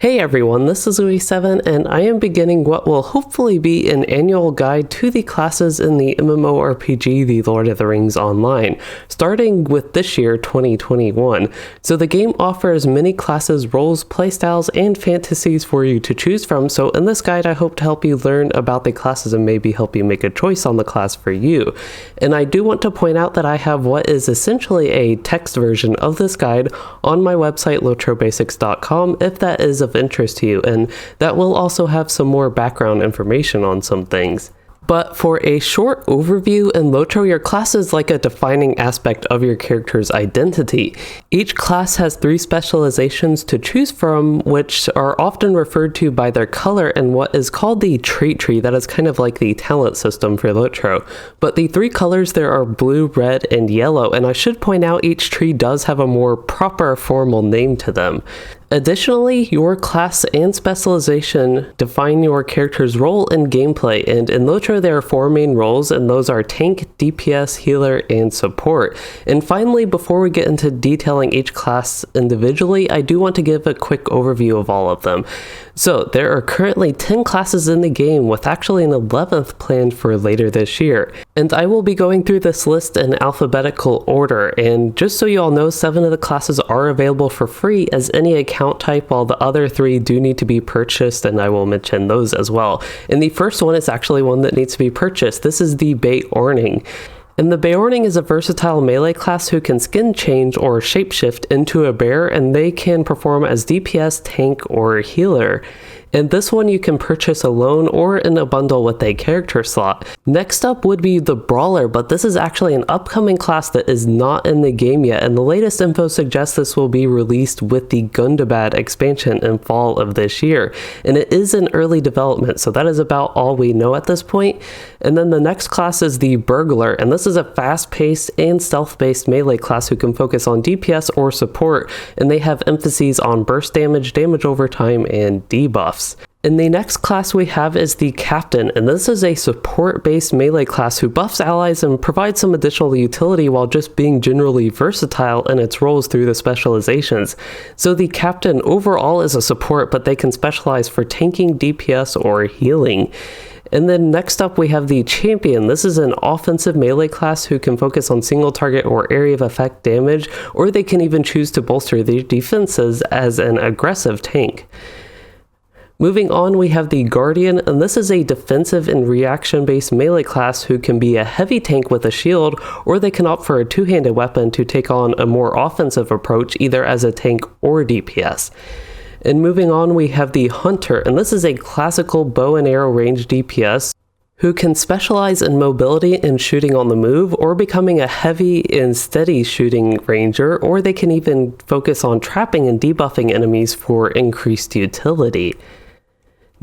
Hey everyone, this is Louis7 and I am beginning what will hopefully be an annual guide to the classes in the MMORPG The Lord of the Rings Online, starting with this year 2021. So the game offers many classes, roles, playstyles, and fantasies for you to choose from, so in this guide I hope to help you learn about the classes and maybe help you make a choice on the class for you. And I do want to point out that I have what is essentially a text version of this guide on my website lotrobasics.com if that is of interest to you, and that will also have some more background information on some things. But for a short overview, in LOTRO, your class is like a defining aspect of your character's identity. Each class has 3 specializations to choose from, which are often referred to by their color in what is called the trait tree. That is kind of like the talent system for LOTRO. But the 3 colors there are blue, red, and yellow, and I should point out each tree does have a more proper formal name to them. Additionally, your class and specialization define your character's role in gameplay, and in LOTRO there are 4 main roles, and those are tank, DPS, healer, and support. And finally, before we get into detailing each class individually, I do want to give a quick overview of all of them. So there are currently 10 classes in the game, with actually an 11th planned for later this year. And I will be going through this list in alphabetical order, and just so you all know, 7 of the classes are available for free as any account type, while the other 3 do need to be purchased, and I will mention those as well. And the first one is actually one that needs to be purchased. This is the Beorning. And the Beorning is a versatile melee class who can skin change or shapeshift into a bear, and they can perform as DPS, tank, or healer. And this one you can purchase alone or in a bundle with a character slot. Next up would be the Brawler, but this is actually an upcoming class that is not in the game yet, and the latest info suggests this will be released with the Gundabad expansion in fall of this year. And it is in early development, so that is about all we know at this point. And then the next class is the Burglar, and this is a fast-paced and stealth-based melee class who can focus on DPS or support, and they have emphases on burst damage, damage over time, and debuffs. And the next class we have is the Captain, and this is a support-based melee class who buffs allies and provides some additional utility while just being generally versatile in its roles through the specializations. So the Captain overall is a support, but they can specialize for tanking, DPS, or healing. And then next up we have the Champion. This is an offensive melee class who can focus on single target or area of effect damage, or they can even choose to bolster their defenses as an aggressive tank. Moving on, we have the Guardian, and this is a defensive and reaction-based melee class who can be a heavy tank with a shield, or they can opt for a two-handed weapon to take on a more offensive approach, either as a tank or DPS. And moving on, we have the Hunter, and this is a classical bow and arrow range DPS who can specialize in mobility and shooting on the move, or becoming a heavy and steady shooting ranger, or they can even focus on trapping and debuffing enemies for increased utility.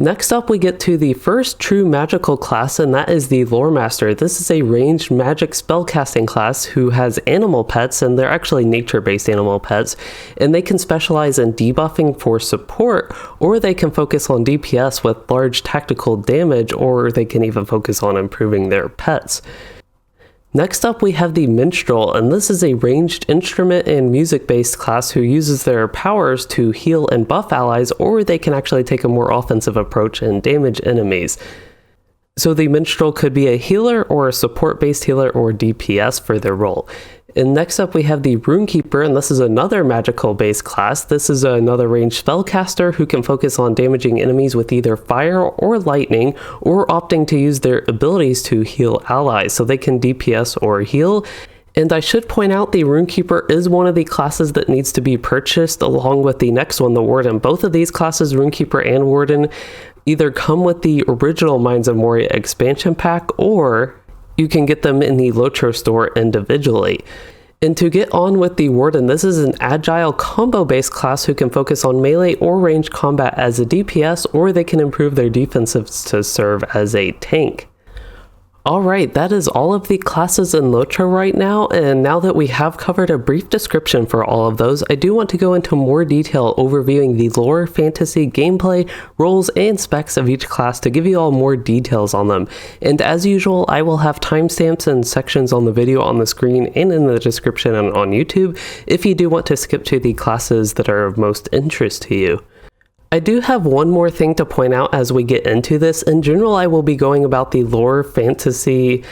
Next up we get to the first true magical class, and that is the Lore Master. This is a ranged magic spellcasting class who has animal pets, and they're actually nature-based animal pets, and they can specialize in debuffing for support, or they can focus on DPS with large tactical damage, or they can even focus on improving their pets. Next up we have the Minstrel, and this is a ranged instrument and music-based class who uses their powers to heal and buff allies, or they can actually take a more offensive approach and damage enemies. So the Minstrel could be a healer or a support-based healer or DPS for their role. And next up we have the Rune Keeper, and this is another magical-based class. This is another ranged spellcaster who can focus on damaging enemies with either fire or lightning, or opting to use their abilities to heal allies, so they can DPS or heal. And I should point out the Rune Keeper is one of the classes that needs to be purchased along with the next one, the Warden. Both of these classes, Rune Keeper and Warden, either come with the original Mines of Moria expansion pack, or you can get them in the LOTRO store individually. And to get on with the Warden, this is an agile combo-based class who can focus on melee or ranged combat as a DPS, or they can improve their defensives to serve as a tank. Alright, that is all of the classes in LOTRO right now, and now that we have covered a brief description for all of those, I do want to go into more detail overviewing the lore, fantasy, gameplay, roles, and specs of each class to give you all more details on them. And as usual, I will have timestamps and sections on the video on the screen and in the description and on YouTube if you do want to skip to the classes that are of most interest to you. I do have one more thing to point out as we get into this. In general, I will be going about the lore, fantasy,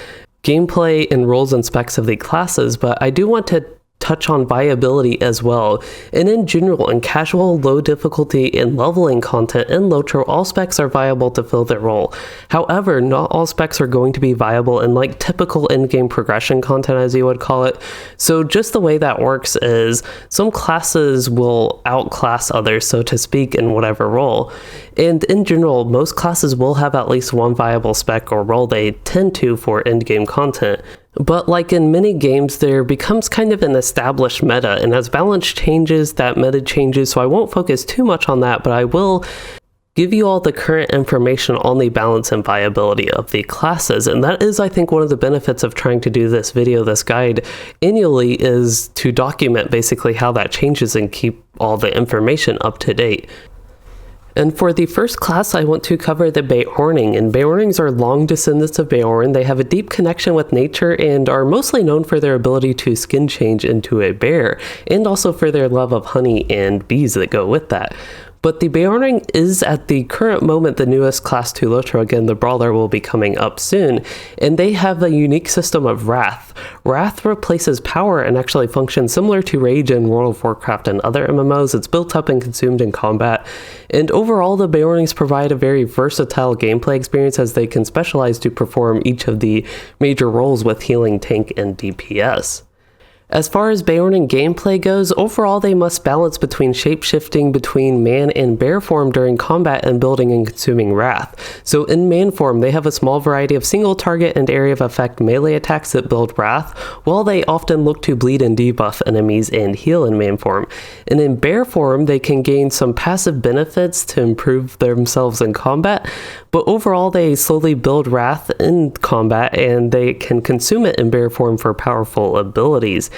gameplay, and roles and specs of the classes, but I do want to touch on viability as well. And in general, in casual, low difficulty, and leveling content in LOTRO, all specs are viable to fill their role. However, not all specs are going to be viable in like typical in-game progression content, as you would call it. So just the way that works is some classes will outclass others, so to speak, in whatever role. And in general, most classes will have at least one viable spec or role they tend to for in-game content. But like in many games, there becomes kind of an established meta, and as balance changes, that meta changes, so I won't focus too much on that, but I will give you all the current information on the balance and viability of the classes. And that is, I think, one of the benefits of trying to do this video, this guide annually, is to document basically how that changes and keep all the information up to date. And for the first class, I want to cover the Beorning, and Beornings are long descendants of Beorn. They have a deep connection with nature and are mostly known for their ability to skin change into a bear, and also for their love of honey and bees that go with that. But the Beorning is at the current moment the newest class to LOTRO. Again, the Brawler will be coming up soon, and they have a unique system of Wrath. Wrath replaces power and actually functions similar to Rage in World of Warcraft and other MMOs. It's built up and consumed in combat, and overall the Beornings provide a very versatile gameplay experience as they can specialize to perform each of the major roles with healing, tank, and DPS. As far as Beorning gameplay goes, overall they must balance between shape-shifting between man and bear form during combat and building and consuming wrath. So in man form, they have a small variety of single target and area of effect melee attacks that build wrath, while they often look to bleed and debuff enemies and heal in man form. And in bear form, they can gain some passive benefits to improve themselves in combat, but overall they slowly build wrath in combat and they can consume it in bear form for powerful abilities.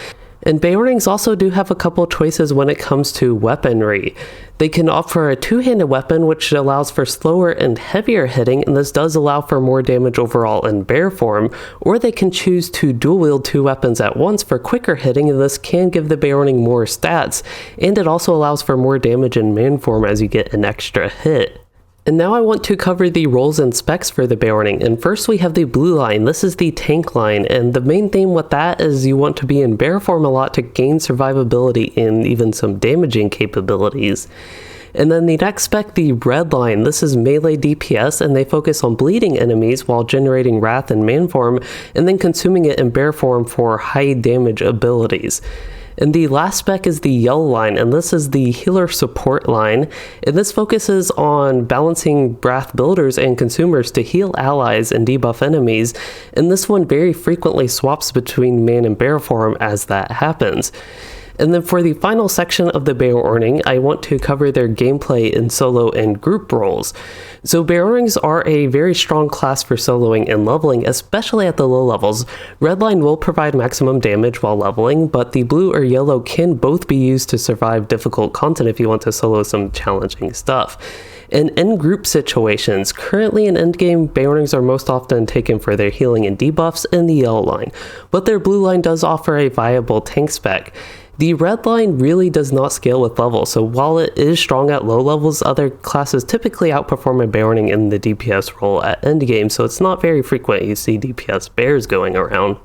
And Beornings also do have a couple choices when it comes to weaponry. They can offer a two-handed weapon, which allows for slower and heavier hitting, and this does allow for more damage overall in bear form, or they can choose to dual-wield two weapons at once for quicker hitting, and this can give the Beorning more stats, and it also allows for more damage in man form as you get an extra hit. And now I want to cover the roles and specs for the Beorning. And first we have the blue line. This is the tank line, and the main theme with that is you want to be in bear form a lot to gain survivability and even some damaging capabilities. And then the next spec, the red line, this is melee DPS, and they focus on bleeding enemies while generating wrath in man form and then consuming it in bear form for high damage abilities. And the last spec is the yellow line, and this is the healer support line, and this focuses on balancing wrath builders and consumers to heal allies and debuff enemies, and this one very frequently swaps between man and bear form as that happens. And then for the final section of the Beorning, I want to cover their gameplay in solo and group roles. So Beornings are a very strong class for soloing and leveling, especially at the low levels. Redline will provide maximum damage while leveling, but the blue or yellow can both be used to survive difficult content if you want to solo some challenging stuff. And in group situations, currently in endgame, Beornings are most often taken for their healing and debuffs in the yellow line, but their blue line does offer a viable tank spec. The red line really does not scale with level, so while it is strong at low levels, other classes typically outperform a Beorning in the DPS role at endgame, so it's not very frequent you see DPS bears going around.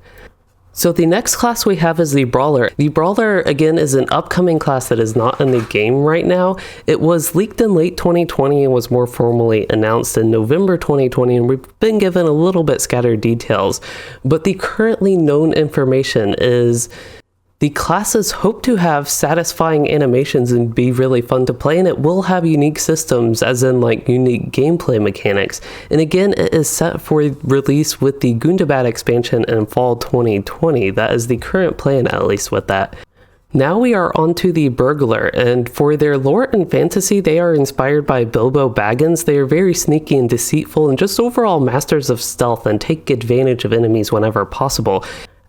So the next class we have is the Brawler. The Brawler, again, is an upcoming class that is not in the game right now. It was leaked in late 2020 and was more formally announced in November 2020, and we've been given a little bit scattered details. But the currently known information is the classes hope to have satisfying animations and be really fun to play, and it will have unique systems, as in like unique gameplay mechanics. And again, it is set for release with the Gundabad expansion in fall 2020. That is the current plan, at least with that. Now we are onto the Burglar, and for their lore and fantasy, they are inspired by Bilbo Baggins. They are very sneaky and deceitful and just overall masters of stealth and take advantage of enemies whenever possible.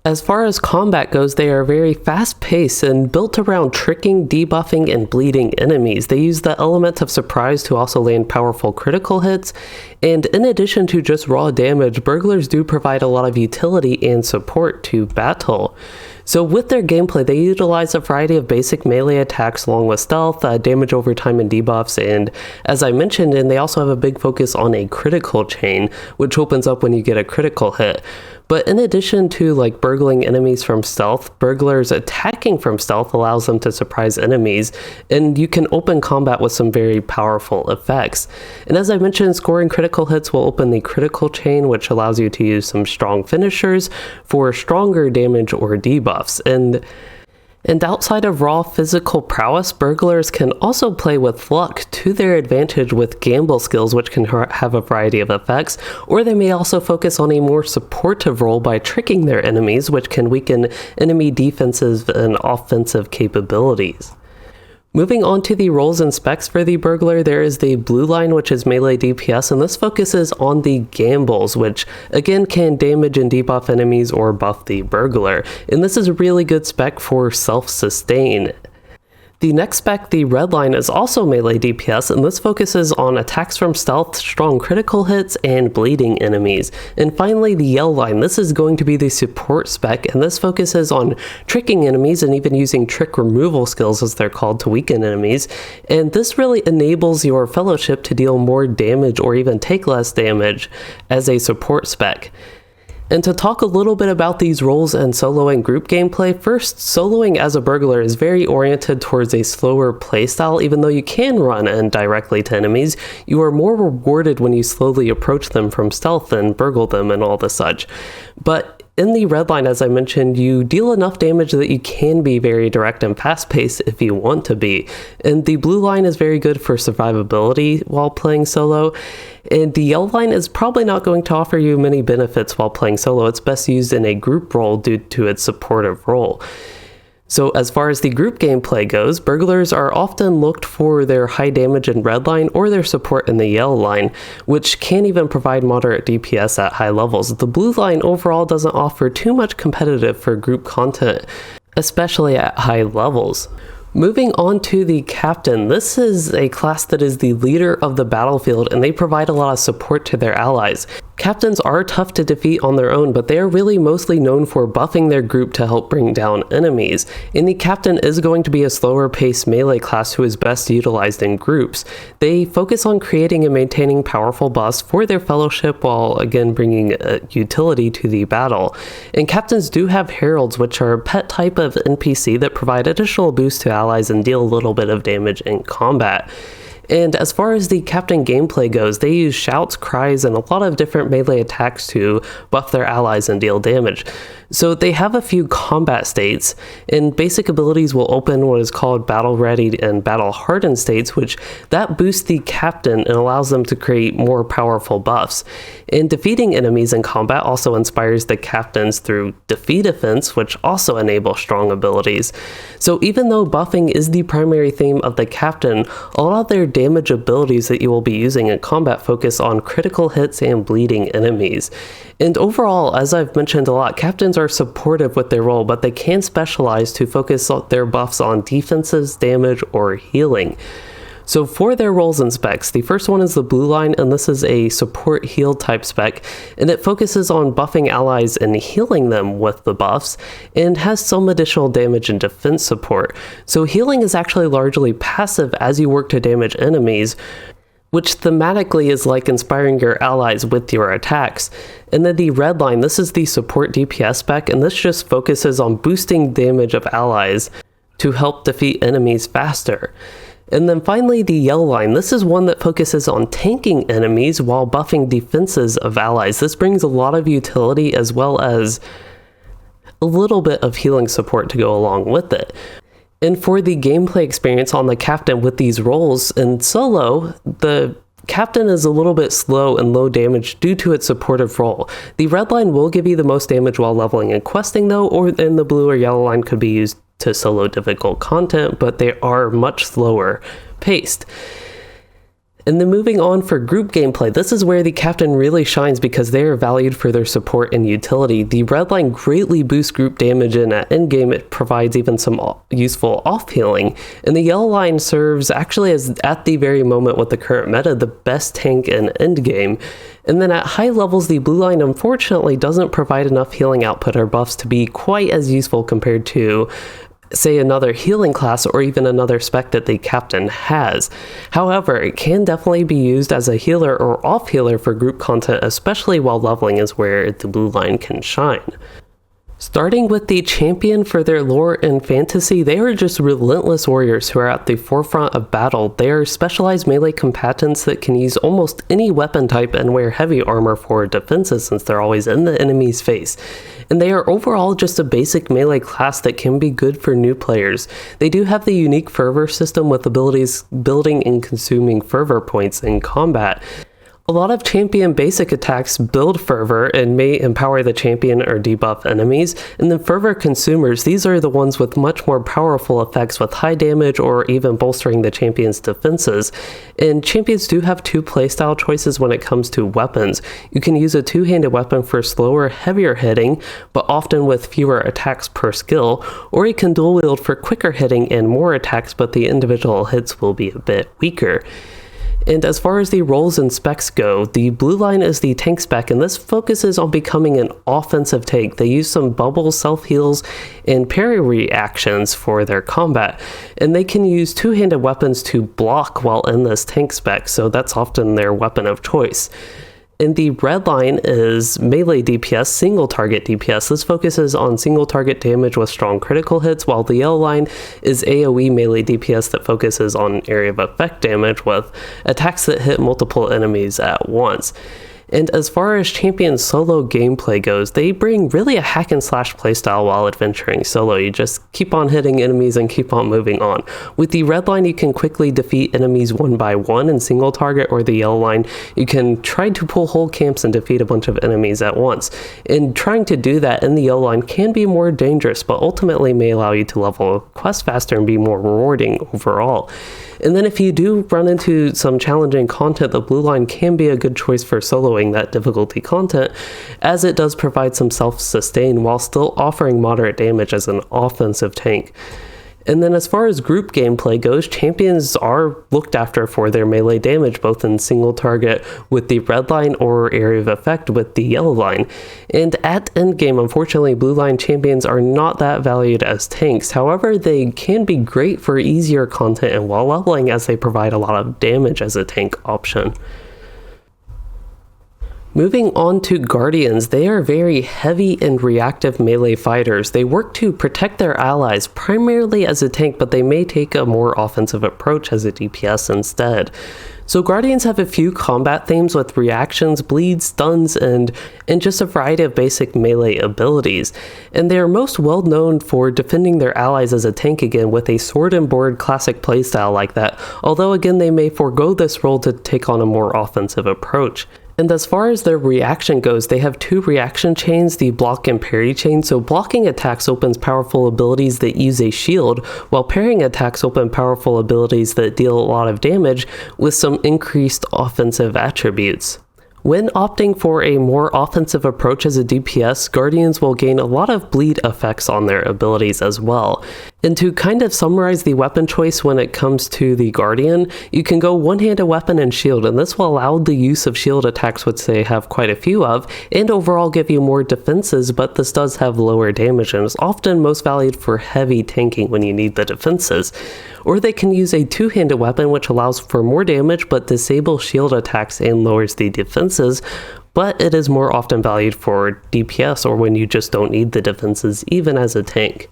As far as combat goes, they are very fast-paced and built around tricking, debuffing, and bleeding enemies. They use the element of surprise to also land powerful critical hits, and in addition to just raw damage, burglars do provide a lot of utility and support to battle. So with their gameplay, they utilize a variety of basic melee attacks along with stealth, damage over time, and debuffs, and as I mentioned, and they also have a big focus on a critical chain, which opens up when you get a critical hit. But in addition to like burgling enemies from stealth, burglars attacking from stealth allows them to surprise enemies, and you can open combat with some very powerful effects. And as I mentioned, scoring critical hits will open the critical chain, which allows you to use some strong finishers for stronger damage or debuffs. And outside of raw physical prowess, burglars can also play with luck to their advantage with gamble skills, which can have a variety of effects, or they may also focus on a more supportive role by tricking their enemies, which can weaken enemy defensive and offensive capabilities. Moving on to the roles and specs for the burglar, there is the blue line, which is melee DPS, and this focuses on the gambles, which again can damage and debuff enemies or buff the burglar. And this is a really good spec for self-sustain. The next spec, the red line, is also melee DPS, and this focuses on attacks from stealth, strong critical hits, and bleeding enemies. And finally, the yellow line, this is going to be the support spec, and this focuses on tricking enemies and even using trick removal skills, as they're called, to weaken enemies. And this really enables your fellowship to deal more damage or even take less damage as a support spec. And to talk a little bit about these roles and solo and group gameplay, first, soloing as a burglar is very oriented towards a slower playstyle. Even though you can run in directly to enemies, you are more rewarded when you slowly approach them from stealth and burgle them and all the such. But in the red line, as I mentioned, you deal enough damage that you can be very direct and fast-paced if you want to be. And the blue line is very good for survivability while playing solo. And the yellow line is probably not going to offer you many benefits while playing solo. It's best used in a group role due to its supportive role. So as far as the group gameplay goes, burglars are often looked for their high damage in red line or their support in the yellow line, which can even provide moderate DPS at high levels. The blue line overall doesn't offer too much competitive for group content, especially at high levels. Moving on to the captain, this is a class that is the leader of the battlefield, and they provide a lot of support to their allies. Captains are tough to defeat on their own, but they are really mostly known for buffing their group to help bring down enemies. And the captain is going to be a slower paced melee class who is best utilized in groups. They focus on creating and maintaining powerful buffs for their fellowship while again bringing utility to the battle. And captains do have heralds, which are a pet type of NPC that provide additional boost to allies and deal a little bit of damage in combat. And as far as the captain gameplay goes, they use shouts, cries, and a lot of different melee attacks to buff their allies and deal damage. So they have a few combat states, and basic abilities will open what is called battle ready and battle hardened states, which that boosts the captain and allows them to create more powerful buffs. And defeating enemies in combat also inspires the captains through defeat offense, which also enable strong abilities. So even though buffing is the primary theme of the captain, a lot of their damage abilities that you will be using in combat focus on critical hits and bleeding enemies. And overall, as I've mentioned a lot, captains are supportive with their role, but they can specialize to focus their buffs on defenses, damage, or healing. So for their roles and specs, the first one is the blue line, and this is a support heal type spec, and it focuses on buffing allies and healing them with the buffs, and has some additional damage and defense support. So healing is actually largely passive as you work to damage enemies, which thematically is like inspiring your allies with your attacks. And then the red line, this is the support DPS spec, and this just focuses on boosting damage of allies to help defeat enemies faster. And then finally, the yellow line. This is one that focuses on tanking enemies while buffing defenses of allies. This brings a lot of utility as well as a little bit of healing support to go along with it. And for the gameplay experience on the captain with these roles in solo, the captain is a little bit slow and low damage due to its supportive role. The red line will give you the most damage while leveling and questing though, or then the blue or yellow line could be used to solo difficult content, but they are much slower paced. And then moving on for group gameplay, this is where the captain really shines because they are valued for their support and utility. The red line greatly boosts group damage, and at endgame it provides even some useful off healing. And the yellow line serves actually as, at the very moment with the current meta, the best tank in endgame. And then at high levels, the blue line unfortunately doesn't provide enough healing output or buffs to be quite as useful compared to, say, another healing class or even another spec that the captain has. However, it can definitely be used as a healer or off healer for group content, especially while leveling is where the blue line can shine. Starting with the champion, for their lore and fantasy, they are just relentless warriors who are at the forefront of battle. They are specialized melee combatants that can use almost any weapon type and wear heavy armor for defenses since they're always in the enemy's face. And they are overall just a basic melee class that can be good for new players. They do have the unique fervor system with abilities building and consuming fervor points in combat. A lot of champion basic attacks build fervor and may empower the champion or debuff enemies, and then fervor consumers, these are the ones with much more powerful effects with high damage or even bolstering the champion's defenses. And champions do have two playstyle choices when it comes to weapons. You can use a two-handed weapon for slower, heavier hitting, but often with fewer attacks per skill, or you can dual wield for quicker hitting and more attacks, but the individual hits will be a bit weaker. And as far as the roles and specs go, the blue line is the tank spec, and this focuses on becoming an offensive tank. They use some bubbles, self-heals, and parry reactions for their combat, and they can use two-handed weapons to block while in this tank spec, so that's often their weapon of choice. And the red line is melee DPS, single target DPS. This focuses on single target damage with strong critical hits, while the yellow line is AoE melee DPS that focuses on area of effect damage with attacks that hit multiple enemies at once. And as far as champion solo gameplay goes, they bring really a hack and slash playstyle while adventuring solo. You just keep on hitting enemies and keep on moving on. With the red line, you can quickly defeat enemies one by one in single target, or the yellow line, you can try to pull whole camps and defeat a bunch of enemies at once. And trying to do that in the yellow line can be more dangerous, but ultimately may allow you to level quests faster and be more rewarding overall. And then if you do run into some challenging content, the blue line can be a good choice for soloing that difficulty content, as it does provide some self-sustain while still offering moderate damage as an offensive tank. And then as far as group gameplay goes, champions are looked after for their melee damage, both in single target with the red line or area of effect with the yellow line. And at endgame, unfortunately, blue line champions are not that valued as tanks. However, they can be great for easier content and while leveling, as they provide a lot of damage as a tank option. Moving on to Guardians, they are very heavy and reactive melee fighters. They work to protect their allies primarily as a tank, but they may take a more offensive approach as a DPS instead. So Guardians have a few combat themes with reactions, bleeds, stuns, and just a variety of basic melee abilities. And they are most well known for defending their allies as a tank, again with a sword and board classic playstyle like that, although again they may forego this role to take on a more offensive approach. And as far as their reaction goes, they have two reaction chains, the block and parry chain. So blocking attacks opens powerful abilities that use a shield, while parrying attacks open powerful abilities that deal a lot of damage with some increased offensive attributes. When opting for a more offensive approach as a DPS, Guardians will gain a lot of bleed effects on their abilities as well. And to kind of summarize the weapon choice when it comes to the Guardian, you can go one-handed weapon and shield, and this will allow the use of shield attacks, which they have quite a few of, and overall give you more defenses, but this does have lower damage and is often most valued for heavy tanking when you need the defenses. Or they can use a two-handed weapon, which allows for more damage but disables shield attacks and lowers the defenses, but it is more often valued for DPS or when you just don't need the defenses even as a tank.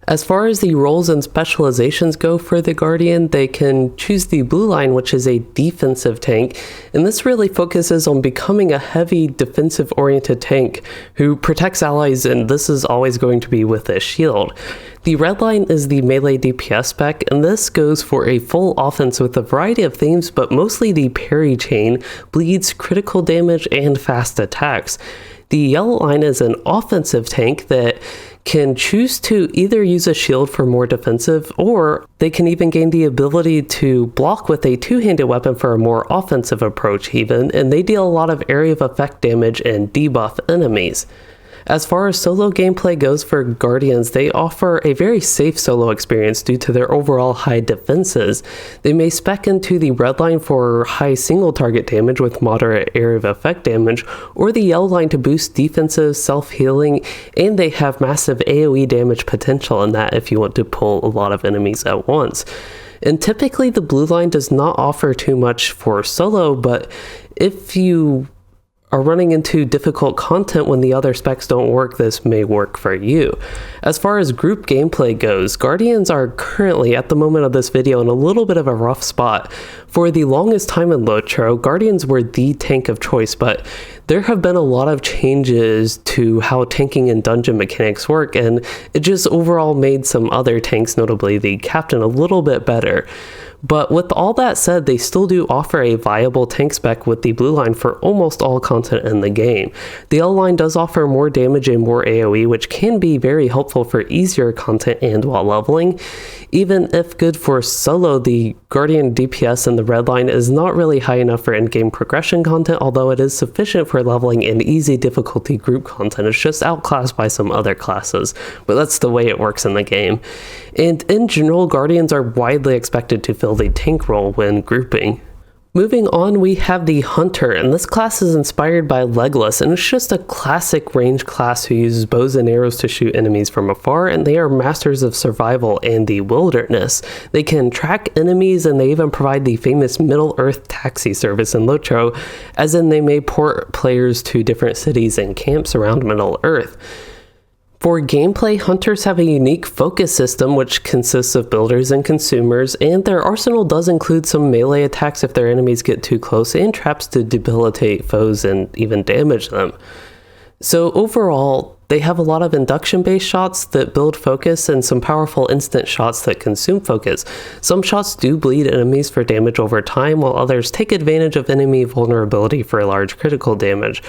As far as the roles and specializations go for the Guardian, they can choose the blue line, which is a defensive tank, and this really focuses on becoming a heavy defensive-oriented tank who protects allies, and this is always going to be with a shield. The red line is the melee DPS spec, and this goes for a full offense with a variety of themes, but mostly the parry chain, bleeds, critical damage, and fast attacks. The yellow line is an offensive tank that can choose to either use a shield for more defensive, or they can even gain the ability to block with a two-handed weapon for a more offensive approach even, and they deal a lot of area of effect damage and debuff enemies. As far as solo gameplay goes for Guardians, they offer a very safe solo experience due to their overall high defenses. They may spec into the red line for high single target damage with moderate area of effect damage, or the yellow line to boost defensive, self-healing, and they have massive AoE damage potential in that if you want to pull a lot of enemies at once. And typically the blue line does not offer too much for solo, but if you are running into difficult content when the other specs don't work, this may work for you. As far as group gameplay goes, Guardians are currently, at the moment of this video, in a little bit of a rough spot. For the longest time in LOTRO, Guardians were the tank of choice, but there have been a lot of changes to how tanking and dungeon mechanics work, and it just overall made some other tanks, notably the Captain, a little bit better. But with all that said, they still do offer a viable tank spec with the blue line for almost all content in the game. The L line does offer more damage and more AoE, which can be very helpful for easier content and while leveling. Even if good for solo, the Guardian DPS in the red line is not really high enough for endgame progression content, although it is sufficient for leveling and easy difficulty group content. It's just outclassed by some other classes, but that's the way it works in the game. And in general, Guardians are widely expected to fill the tank role when grouping. Moving on, we have the Hunter, and this class is inspired by Legolas, and it's just a classic range class who uses bows and arrows to shoot enemies from afar, and they are masters of survival and the wilderness. They can track enemies, and they even provide the famous Middle-earth taxi service in LOTRO, as in they may port players to different cities and camps around Middle-earth. For gameplay, Hunters have a unique focus system which consists of builders and consumers, and their arsenal does include some melee attacks if their enemies get too close, and traps to debilitate foes and even damage them. So overall, they have a lot of induction-based shots that build focus and some powerful instant shots that consume focus. Some shots do bleed enemies for damage over time, while others take advantage of enemy vulnerability for large critical damage.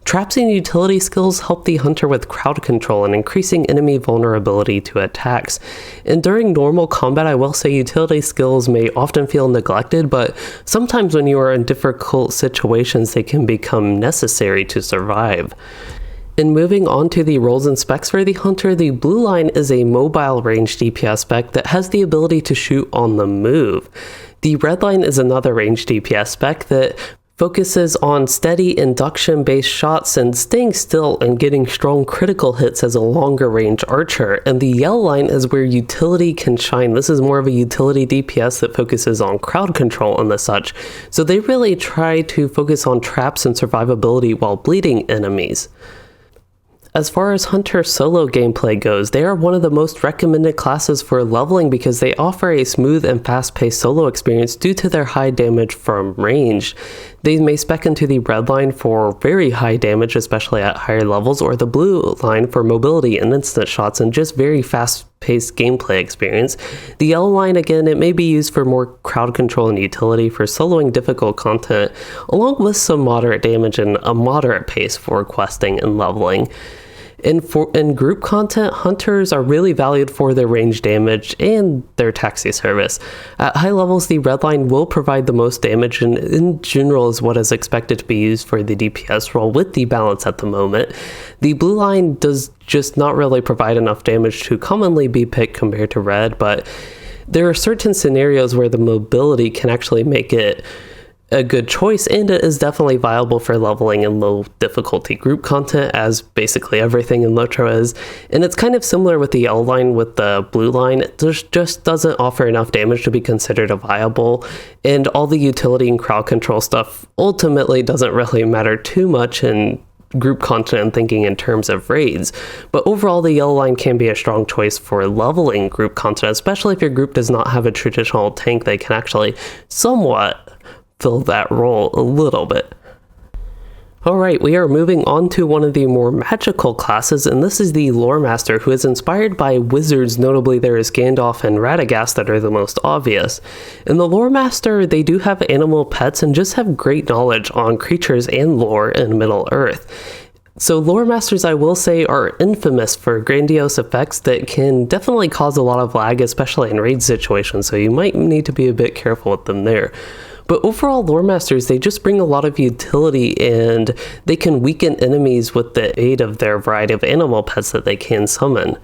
Traps and utility skills help the Hunter with crowd control and increasing enemy vulnerability to attacks. And during normal combat, I will say utility skills may often feel neglected, but sometimes when you are in difficult situations, they can become necessary to survive. And moving on to the roles and specs for the Hunter, the blue line is a mobile range DPS spec that has the ability to shoot on the move. The red line is another range DPS spec that focuses on steady induction-based shots and staying still and getting strong critical hits as a longer range archer. And the yellow line is where utility can shine. This is more of a utility DPS that focuses on crowd control and the such. So they really try to focus on traps and survivability while bleeding enemies. As far as Hunter solo gameplay goes, they are one of the most recommended classes for leveling because they offer a smooth and fast-paced solo experience due to their high damage from range. They may spec into the red line for very high damage, especially at higher levels, or the blue line for mobility and instant shots and just very fast-paced gameplay experience. The yellow line, again, it may be used for more crowd control and utility for soloing difficult content, along with some moderate damage and a moderate pace for questing and leveling. In group content, Hunters are really valued for their range damage and their taxi service. At high levels, the red line will provide the most damage, and in general is what is expected to be used for the DPS role with the balance at the moment. The blue line does just not really provide enough damage to commonly be picked compared to red, but there are certain scenarios where the mobility can actually make it a good choice, and it is definitely viable for leveling in low difficulty group content, as basically everything in LOTRO is. And it's kind of similar with the L line with the blue line. It just doesn't offer enough damage to be considered a viable, and all the utility and crowd control stuff ultimately doesn't really matter too much in group content and thinking in terms of raids. But overall, the yellow line can be a strong choice for leveling group content, especially if your group does not have a traditional tank. They can actually somewhat fill that role a little bit. Alright, we are moving on to one of the more magical classes, and this is the Lore Master, who is inspired by wizards. Notably, there is Gandalf and Radagast that are the most obvious. In the Lore Master, they do have animal pets and just have great knowledge on creatures and lore in Middle-earth. So Lore Masters, I will say, are infamous for grandiose effects that can definitely cause a lot of lag, especially in raid situations, so you might need to be a bit careful with them there. But overall, Lore Masters, they just bring a lot of utility, and they can weaken enemies with the aid of their variety of animal pets that they can summon.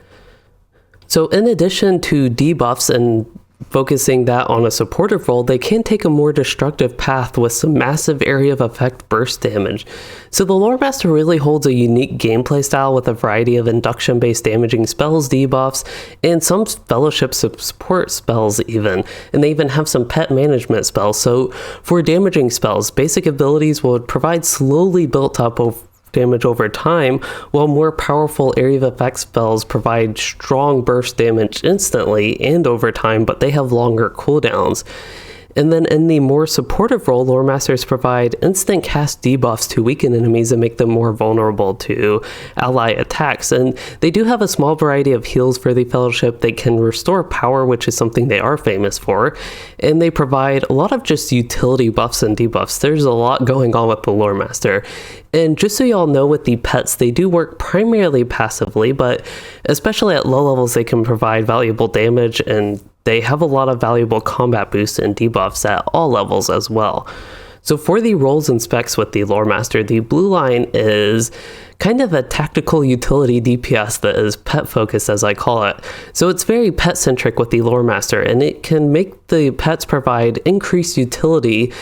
So in addition to debuffs and focusing that on a supportive role, they can take a more destructive path with some massive area of effect burst damage. So the Lore Master really holds a unique gameplay style with a variety of induction-based damaging spells, debuffs, and some fellowship support spells even. And they even have some pet management spells. So for damaging spells, basic abilities will provide slowly built up damage over time, while more powerful area of effect spells provide strong burst damage instantly and over time, but they have longer cooldowns. And then in the more supportive role, Lore Masters provide instant cast debuffs to weaken enemies and make them more vulnerable to ally attacks. And they do have a small variety of heals for the Fellowship. They can restore power, which is something they are famous for. And they provide a lot of just utility buffs and debuffs. There's a lot going on with the Lore Master. And just so y'all know, with the pets, they do work primarily passively, but especially at low levels, they can provide valuable damage, and they have a lot of valuable combat boosts and debuffs at all levels as well. So for the roles and specs with the Lore Master, the blue line is kind of a tactical utility DPS that is pet focused, as I call it. So it's very pet centric with the Lore Master, and it can make the pets provide increased utility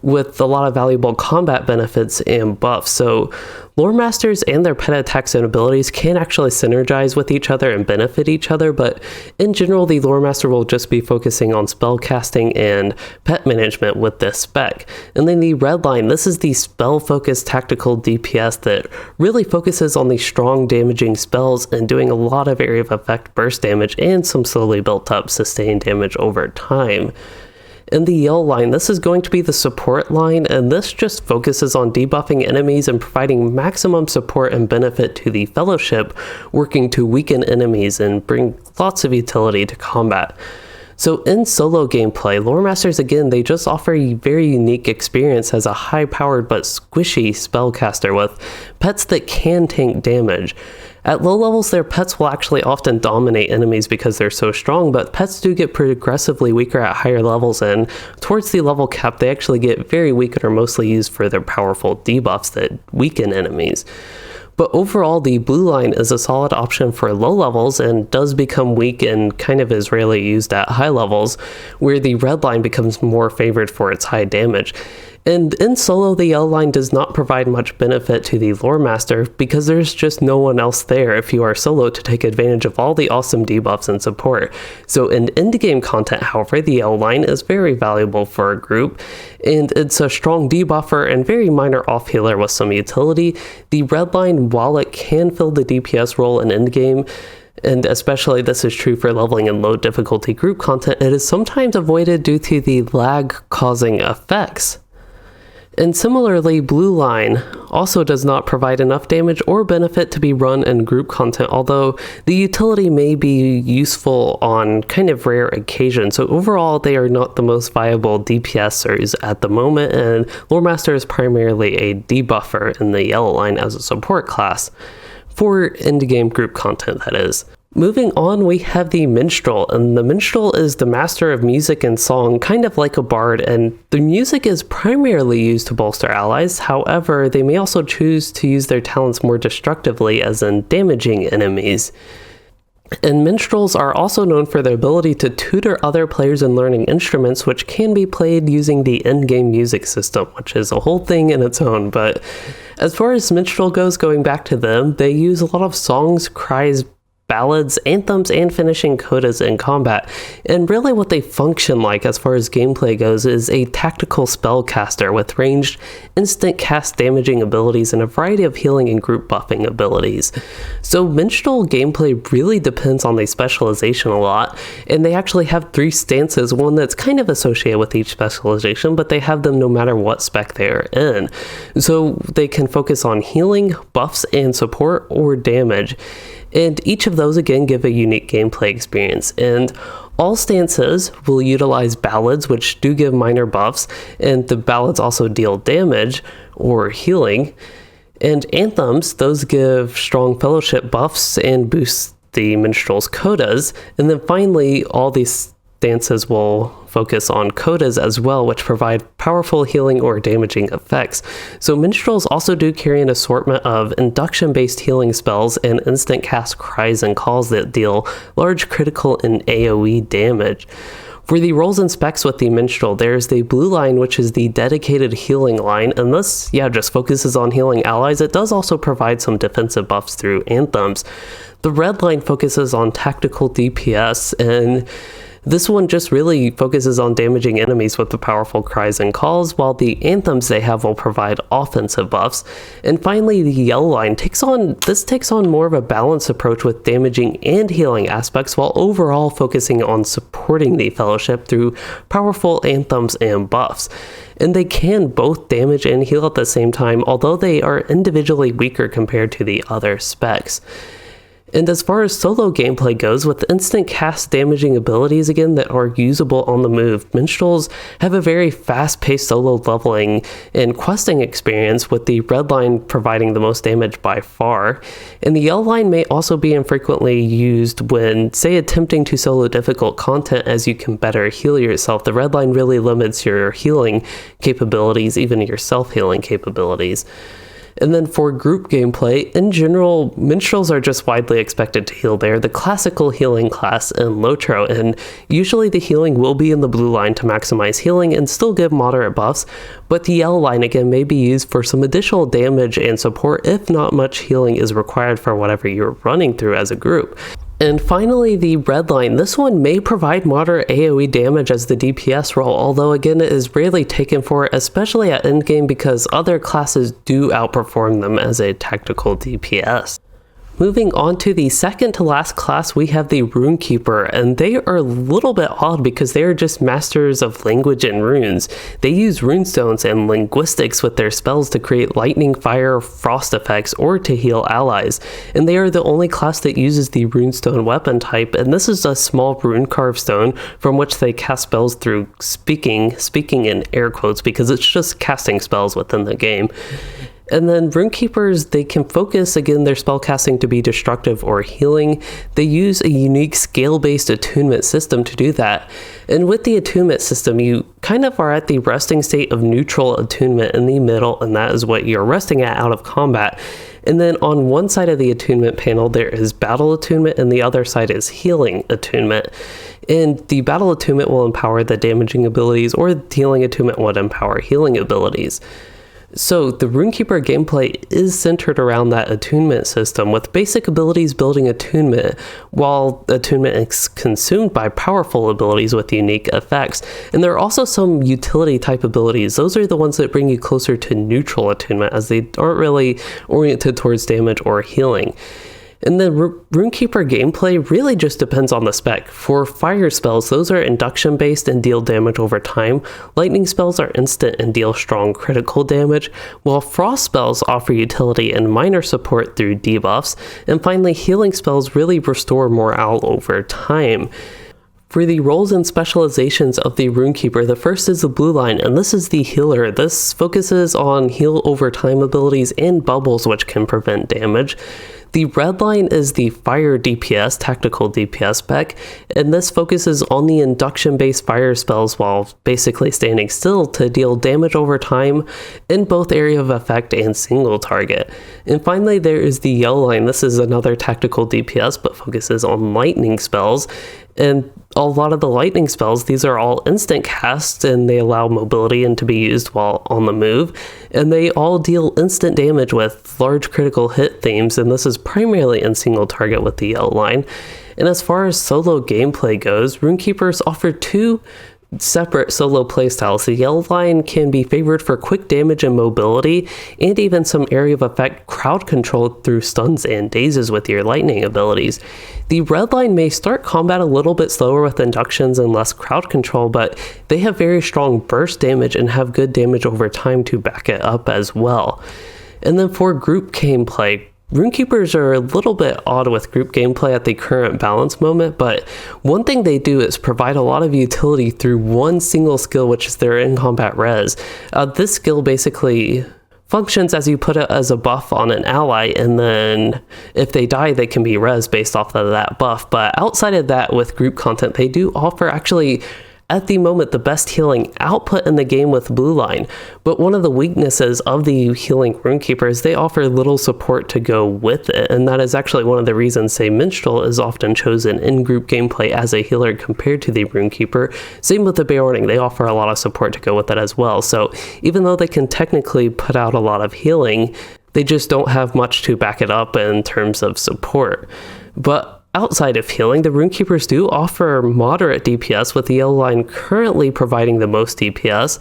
with a lot of valuable combat benefits and buffs. So Lore Masters and their pet attacks and abilities can actually synergize with each other and benefit each other, but in general, the Lore Master will just be focusing on spell casting and pet management with this spec. And then the red line, this is the spell-focused tactical DPS that really focuses on the strong damaging spells and doing a lot of area of effect burst damage and some slowly built up sustained damage over time. In the yellow line, this is going to be the support line, and this just focuses on debuffing enemies and providing maximum support and benefit to the Fellowship, working to weaken enemies and bring lots of utility to combat. So in solo gameplay, Lore Masters, again, they just offer a very unique experience as a high-powered but squishy spellcaster with pets that can tank damage. At low levels, their pets will actually often dominate enemies because they're so strong, but pets do get progressively weaker at higher levels, and towards the level cap, they actually get very weak and are mostly used for their powerful debuffs that weaken enemies. But overall, the blue line is a solid option for low levels and does become weak and kind of is rarely used at high levels, where the red line becomes more favored for its high damage. And in solo, the yellow line does not provide much benefit to the Lore Master because there's just no one else there if you are solo to take advantage of all the awesome debuffs and support. So in endgame content, however, the yellow line is very valuable for a group, and it's a strong debuffer and very minor off-healer with some utility. The red line, while it can fill the DPS role in endgame, and especially this is true for leveling in low difficulty group content, it is sometimes avoided due to the lag causing effects. And similarly, blue line also does not provide enough damage or benefit to be run in group content, although the utility may be useful on kind of rare occasions. So overall, they are not the most viable DPSers at the moment, and Lore Master is primarily a debuffer in the yellow line as a support class. For endgame group content, that is. Moving on, we have the Minstrel, and the Minstrel is the master of music and song, kind of like a bard, and the music is primarily used to bolster allies. However, they may also choose to use their talents more destructively, as in damaging enemies. And minstrels are also known for their ability to tutor other players in learning instruments, which can be played using the in-game music system, which is a whole thing in its own. But as far as minstrel goes, going back to them, they use a lot of songs, cries, ballads, anthems, and finishing codas in combat. And really what they function like as far as gameplay goes is a tactical spellcaster with ranged, instant cast damaging abilities and a variety of healing and group buffing abilities. So Minstrel gameplay really depends on the specialization a lot, and they actually have 3 stances, one that's kind of associated with each specialization, but they have them no matter what spec they are in. So they can focus on healing, buffs, and support or damage. And each of those, again, give a unique gameplay experience. And all stances will utilize ballads, which do give minor buffs, and the ballads also deal damage or healing. And anthems, those give strong fellowship buffs and boost the minstrel's codas. And then finally, all these stances will focus on codas as well, which provide powerful healing or damaging effects. So minstrels also do carry an assortment of induction-based healing spells and instant cast cries and calls that deal large critical and AoE damage. For the roles and specs with the Minstrel, there's the blue line, which is the dedicated healing line, and this, just focuses on healing allies. It does also provide some defensive buffs through anthems. The red line focuses on tactical DPS, and this one just really focuses on damaging enemies with the powerful cries and calls, while the anthems they have will provide offensive buffs. And finally, the yellow line takes on more of a balanced approach with damaging and healing aspects, while overall focusing on supporting the fellowship through powerful anthems and buffs. And they can both damage and heal at the same time, although they are individually weaker compared to the other specs. And as far as solo gameplay goes, with instant cast damaging abilities again that are usable on the move, minstrels have a very fast-paced solo leveling and questing experience, with the red line providing the most damage by far. And the yellow line may also be infrequently used when, say, attempting to solo difficult content, as you can better heal yourself. The red line really limits your healing capabilities, even your self-healing capabilities. And then for group gameplay, in general, minstrels are just widely expected to heal. They're the classical healing class in LOTRO, and usually the healing will be in the blue line to maximize healing and still give moderate buffs, but the yellow line again may be used for some additional damage and support if not much healing is required for whatever you're running through as a group. And finally, the red line. This one may provide moderate AoE damage as the DPS role, although again it is rarely taken for, especially at endgame, because other classes do outperform them as a tactical DPS. Moving on to the second to last class, we have the Rune Keeper, and they are a little bit odd because they are just masters of language and runes. They use runestones and linguistics with their spells to create lightning, fire, frost effects, or to heal allies. And they are the only class that uses the runestone weapon type, and this is a small rune carved stone from which they cast spells through speaking in air quotes because it's just casting spells within the game. And then Rune Keepers, they can focus, again, their spellcasting to be destructive or healing. They use a unique scale-based attunement system to do that. And with the attunement system, you kind of are at the resting state of neutral attunement in the middle, and that is what you're resting at out of combat. And then on one side of the attunement panel, there is battle attunement, and the other side is healing attunement. And the battle attunement will empower the damaging abilities, or the healing attunement would empower healing abilities. So the Rune Keeper gameplay is centered around that attunement system, with basic abilities building attunement, while attunement is consumed by powerful abilities with unique effects. And there are also some utility type abilities. Those are the ones that bring you closer to neutral attunement, as they aren't really oriented towards damage or healing. And the Rune Keeper gameplay really just depends on the spec. For fire spells, those are induction based and deal damage over time. Lightning spells are instant and deal strong critical damage, while frost spells offer utility and minor support through debuffs. And finally, healing spells really restore morale over time. For the roles and specializations of the Rune Keeper, the first is the blue line, and this is the healer. This focuses on heal over time abilities and bubbles, which can prevent damage. The red line is the fire DPS, tactical DPS spec, and this focuses on the induction-based fire spells while basically standing still to deal damage over time in both area of effect and single target. And finally, there is the yellow line. This is another tactical DPS, but focuses on lightning spells. And a lot of the lightning spells, these are all instant casts, and they allow mobility and to be used while on the move. And they all deal instant damage with large critical hit themes, and this is primarily in single target with the yellow line. And as far as solo gameplay goes, Rune Keepers offer two separate solo playstyles. The yellow line can be favored for quick damage and mobility, and even some area of effect crowd control through stuns and dazes with your lightning abilities. The red line may start combat a little bit slower with inductions and less crowd control, but they have very strong burst damage and have good damage over time to back it up as well. And then for group gameplay, Rune Keepers are a little bit odd with group gameplay at the current balance moment, but one thing they do is provide a lot of utility through one single skill, which is their in-combat res. This skill basically functions, as you put it, as a buff on an ally, and then if they die, they can be res based off of that buff. But outside of that, with group content, they do offer actually, at the moment, the best healing output in the game with Blue Line. But one of the weaknesses of the healing Rune Keeper is they offer little support to go with it, and that is actually one of the reasons, say, Minstrel is often chosen in group gameplay as a healer compared to the Rune Keeper. Same with the Beorning, they offer a lot of support to go with it as well. So even though they can technically put out a lot of healing, they just don't have much to back it up in terms of support. But outside of healing, the Rune Keepers do offer moderate DPS, with the yellow line currently providing the most DPS.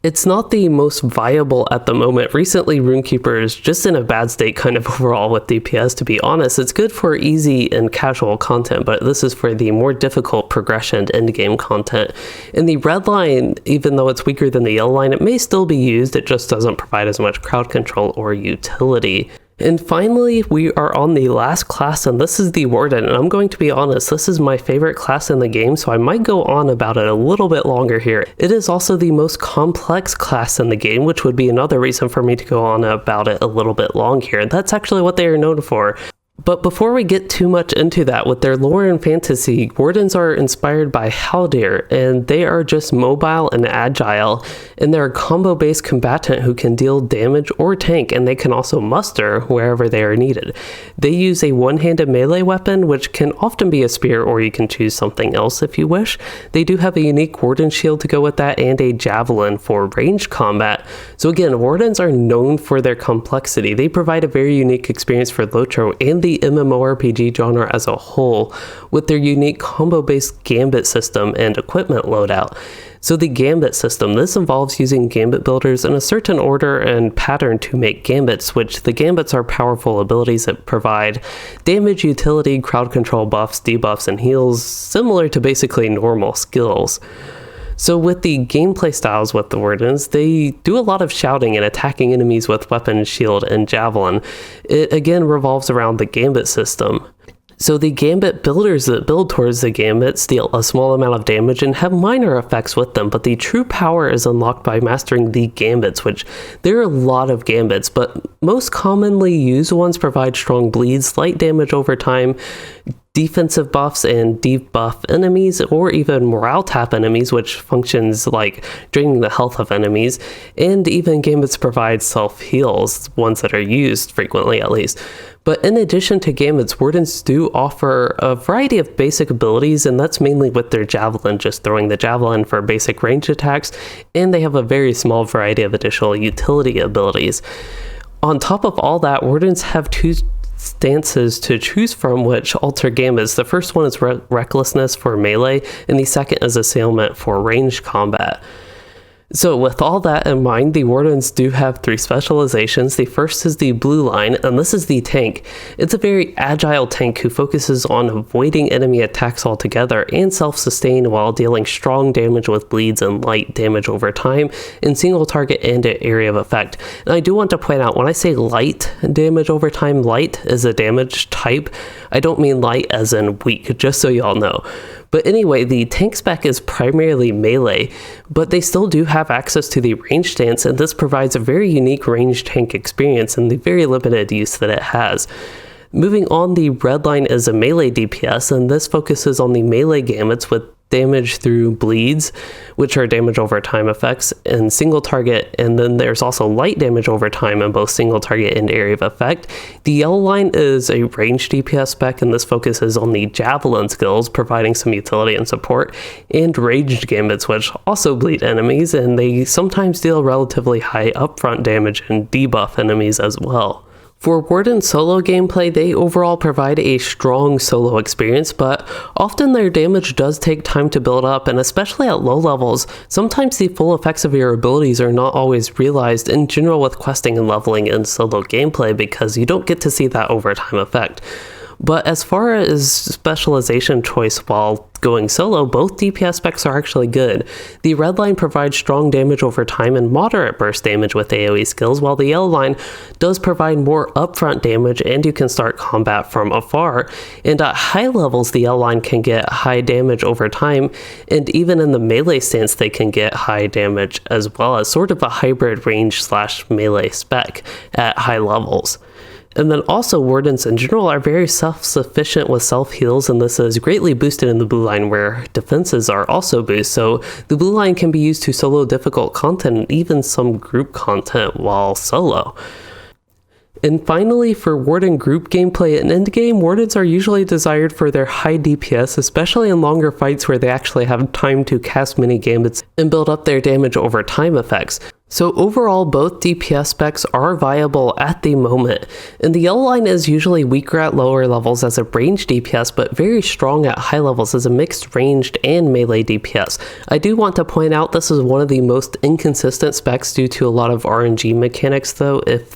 It's not the most viable at the moment. Recently, Rune Keeper is just in a bad state kind of overall with DPS, to be honest. It's good for easy and casual content, but this is for the more difficult progression endgame content. In the red line, even though it's weaker than the yellow line, it may still be used. It just doesn't provide as much crowd control or utility. And finally, we are on the last class, and this is the Warden. And I'm going to be honest, this is my favorite class in the game, so I might go on about it a little bit longer here. It is also the most complex class in the game, which would be another reason for me to go on about it a little bit long here. And that's actually what they are known for. But before we get too much into that, with their lore and fantasy, Wardens are inspired by Haldir, and they are just mobile and agile, and they're a combo-based combatant who can deal damage or tank, and they can also muster wherever they are needed. They use a one-handed melee weapon, which can often be a spear, or you can choose something else if you wish. They do have a unique Warden shield to go with that, and a javelin for ranged combat. So again, Wardens are known for their complexity. They provide a very unique experience for LOTRO and the MMORPG genre as a whole, with their unique combo-based gambit system and equipment loadout. So the gambit system, this involves using gambit builders in a certain order and pattern to make gambits, which the gambits are powerful abilities that provide damage, utility, crowd control buffs, debuffs, and heals, similar to basically normal skills. So with the gameplay styles with the Wardens, they do a lot of shouting and attacking enemies with weapon, shield, and javelin. It again revolves around the gambit system. So the gambit builders that build towards the gambit deal a small amount of damage and have minor effects with them, but the true power is unlocked by mastering the gambits, which there are a lot of gambits, but most commonly used ones provide strong bleeds, light damage over time, defensive buffs and debuff enemies, or even morale tap enemies, which functions like draining the health of enemies, and even gambits provide self-heals, ones that are used frequently at least. But in addition to gambits, Wardens do offer a variety of basic abilities, and that's mainly with their javelin, just throwing the javelin for basic range attacks, and they have a very small variety of additional utility abilities. On top of all that, Wardens have two stances to choose from which alter gambits. The first one is recklessness for melee, and the second is assailment for ranged combat. So with all that in mind, the Wardens do have 3 specializations. The first is the Blue Line, and this is the tank. It's a very agile tank who focuses on avoiding enemy attacks altogether and self-sustain while dealing strong damage with bleeds and light damage over time in single target and area of effect. And I do want to point out, when I say light damage over time, light is a damage type. I don't mean light as in weak, just so y'all know. But anyway, the tank spec is primarily melee, but they still do have access to the range stance, and this provides a very unique ranged tank experience in the very limited use that it has. Moving on, the red line is a melee DPS, and this focuses on the melee gambits with damage through bleeds, which are damage over time effects, and single target, and then there's also light damage over time in both single target and area of effect. The yellow line is a ranged DPS spec, and this focuses on the javelin skills, providing some utility and support, and ranged gambits, which also bleed enemies, and they sometimes deal relatively high upfront damage and debuff enemies as well. For Warden solo gameplay, they overall provide a strong solo experience, but often their damage does take time to build up, and especially at low levels, sometimes the full effects of your abilities are not always realized in general with questing and leveling in solo gameplay, because you don't get to see that overtime effect. But as far as specialization choice while going solo, both DPS specs are actually good. The red line provides strong damage over time and moderate burst damage with AoE skills, while the yellow line does provide more upfront damage and you can start combat from afar. And at high levels, the yellow line can get high damage over time, and even in the melee stance they can get high damage as well, as sort of a hybrid range / melee spec at high levels. And then also, Wardens in general are very self-sufficient with self-heals, and this is greatly boosted in the blue line where defenses are also boosted, so the blue line can be used to solo difficult content and even some group content while solo. And finally, for Warden group gameplay and endgame, Wardens are usually desired for their high DPS, especially in longer fights where they actually have time to cast many gambits and build up their damage over time effects. So overall, both DPS specs are viable at the moment, and the yellow line is usually weaker at lower levels as a ranged DPS, but very strong at high levels as a mixed ranged and melee DPS. I do want to point out this is one of the most inconsistent specs due to a lot of RNG mechanics though, if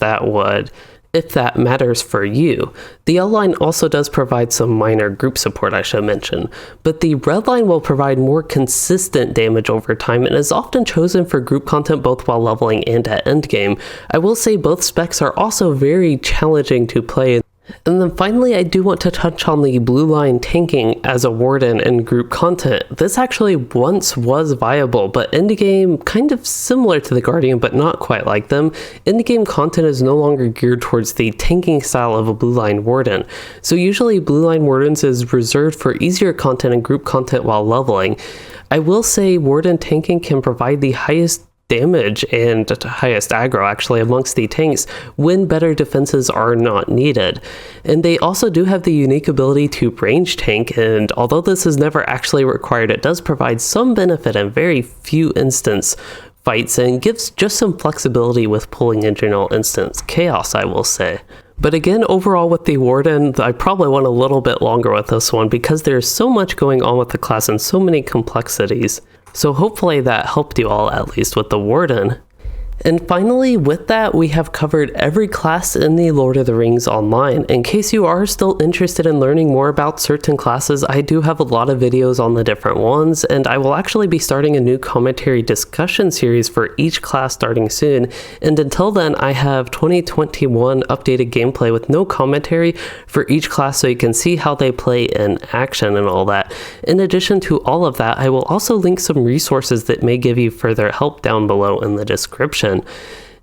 that matters for you. The yellow line also does provide some minor group support, I should mention, but the red line will provide more consistent damage over time and is often chosen for group content both while leveling and at endgame. I will say both specs are also very challenging to play. And then finally, I do want to touch on the blue line tanking as a Warden in group content. This actually once was viable, but endgame, kind of similar to the Guardian, but not quite like them, endgame content is no longer geared towards the tanking style of a blue line Warden. So usually blue line Wardens is reserved for easier content and group content while leveling. I will say Warden tanking can provide the highest damage and highest aggro actually amongst the tanks when better defenses are not needed. And they also do have the unique ability to range tank, and although this is never actually required, it does provide some benefit in very few instance fights and gives just some flexibility with pulling in general instance chaos, I will say. But again, overall with the Warden, I probably went a little bit longer with this one because there's so much going on with the class and so many complexities. So hopefully that helped you all, at least with the Warden. And finally, with that, we have covered every class in the Lord of the Rings Online. In case you are still interested in learning more about certain classes, I do have a lot of videos on the different ones, and I will actually be starting a new commentary discussion series for each class starting soon. And until then, I have 2021 updated gameplay with no commentary for each class so you can see how they play in action and all that. In addition to all of that, I will also link some resources that may give you further help down below in the description.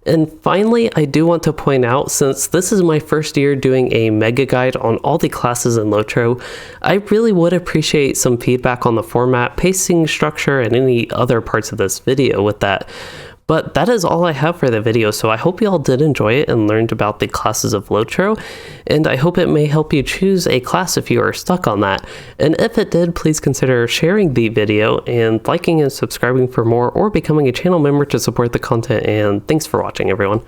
And finally, I do want to point out, since this is my first year doing a mega guide on all the classes in LOTRO, I really would appreciate some feedback on the format, pacing, structure, and any other parts of this video with that. But that is all I have for the video, so I hope you all did enjoy it and learned about the classes of LOTRO, and I hope it may help you choose a class if you are stuck on that. And if it did, please consider sharing the video and liking and subscribing for more, or becoming a channel member to support the content, and thanks for watching, everyone.